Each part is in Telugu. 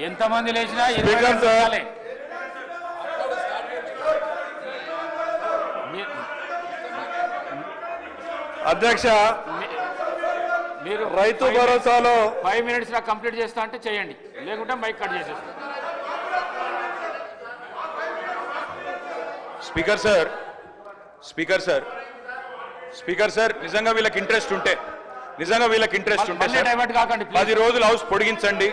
ఎంతమంది లేచినా అధ్యక్ష మీరు రైతు భరోసాలో 5 minutes లా కంప్లీట్ చేస్తా అంటే చేయండి, లేకుంటే మైక్ కట్ చేసేస్తా. స్పీకర్ సార్ నిజంగా వీళ్ళకి ఇంట్రెస్ట్ ఉంటే డైవర్ట్ కాకండి. 10 రోజులు హౌస్ పొడిగించండి,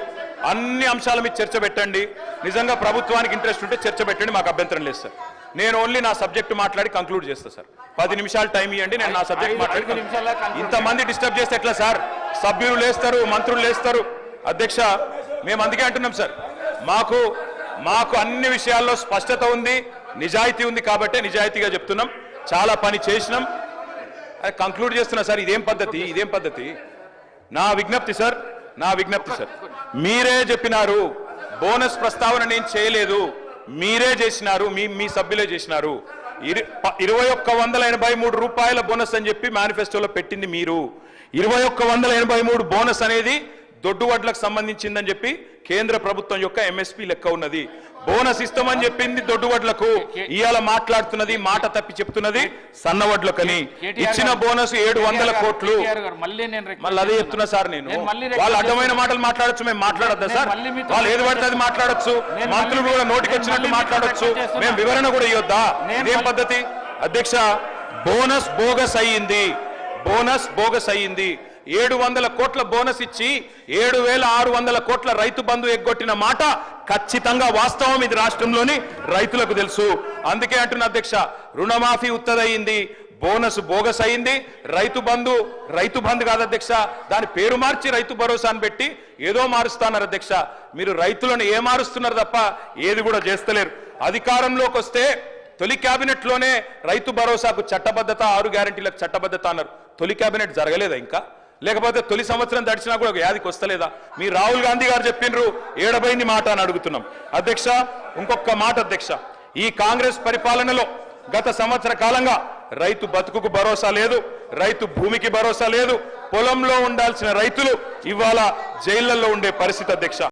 అన్ని అంశాల మీద చర్చ పెట్టండి. నిజంగా ప్రభుత్వానికి ఇంట్రెస్ట్ ఉంటే చర్చ పెట్టండి, మాకు అభ్యంతరం లేదు సార్. నేను ఓన్లీ నా సబ్జెక్ట్ మాట్లాడి కంక్లూడ్ చేస్తా సార్. 10 నిమిషాలు టైం ఇవ్వండి, నేను నా సబ్జెక్ట్ మాట్లాడి. ఇంతమంది డిస్టర్బ్ చేస్తే ఎట్లా సార్? సభ్యులు లేస్తారు, మంత్రులు లేస్తారు. అధ్యక్ష, మేము అందుకే అంటున్నాం సార్, మాకు అన్ని విషయాల్లో స్పష్టత ఉంది, నిజాయితీ ఉంది కాబట్టి నిజాయితీగా చెప్తున్నాం. చాలా పని చేసినాం, కంక్లూడ్ చేస్తున్నా సార్. ఇదేం పద్ధతి? నా విజ్ఞప్తి సార్, మీరే చెప్పినారు బోనస్ ప్రస్తావన నేను చేయలేదు, మీరే చేసినారు, మీ సభ్యులే చేసినారు. 2183 రూపాయల బోనస్ అని చెప్పి మేనిఫెస్టోలో పెట్టింది మీరు. 2183 బోనస్ అనేది దొడ్డు వడ్లకు సంబంధించిందని చెప్పి కేంద్ర ప్రభుత్వం యొక్క ఎంఎస్పీ లెక్క ఉన్నది. బోనస్ ఇస్తామని చెప్పింది దొడ్డు వడ్లకు, ఇవాళ మాట్లాడుతున్నది మాట తప్పి చెప్తున్నది సన్నవడ్లకని. ఇచ్చిన బోనస్ 700 కోట్లు. మళ్ళీ అదే చెప్తున్నా సార్. నేను వాళ్ళు అడ్డమైన మాటలు మాట్లాడచ్చు, మేము మాట్లాడద్దా సార్? వాళ్ళు ఏది పడితే అది మాట్లాడచ్చు, మంత్రులు కూడా నోటికి వచ్చినట్టు మాట్లాడచ్చు, మేము వివరణ కూడా ఇవ్వద్దా? ఇదేం పద్ధతి? అధ్యక్ష, బోనస్ బోగస్ అయ్యింది. 700 కోట్ల బోనస్ ఇచ్చి 7600 కోట్ల రైతు బంధు ఎగ్గొట్టిన మాట ఖచ్చితంగా వాస్తవం. ఇది రాష్ట్రంలోని రైతులకు తెలుసు. అందుకే అంటున్న అధ్యక్ష, రుణమాఫీ ఉత్తదయింది, బోనస్ బోగస్ అయింది. రైతు బంధు కాదు అధ్యక్ష, దాని పేరు మార్చి రైతు భరోసా అని పెట్టి ఏదో మారుస్తున్నారు అధ్యక్ష. మీరు రైతులను ఏ మారుస్తున్నారు తప్ప ఏది కూడా చేస్తలేరు. అధికారంలోకి వస్తే తొలి కేబినెట్ లోనే రైతు భరోసాకు చట్టబద్ధత, 6 గ్యారెంటీలకు చట్టబద్ధత అన్నారు. తొలి కేబినెట్ జరగలేదా ఇంకా? లేకపోతే తొలి సంవత్సరం దడిచినా కూడా ఒక యాదికి వస్తలేదా? మీ రాహుల్ గాంధీ గారు చెప్పిండ్రు, ఏడబైంది మాట అని అడుగుతున్నాం. అధ్యక్ష, ఇంకొక మాట అధ్యక్ష, ఈ కాంగ్రెస్ పరిపాలనలో గత సంవత్సర కాలంగా రైతు బతుకుకు భరోసా లేదు, రైతు భూమికి భరోసా లేదు. పొలంలో ఉండాల్సిన రైతులు ఇవాళ జైళ్లలో ఉండే పరిస్థితి అధ్యక్ష.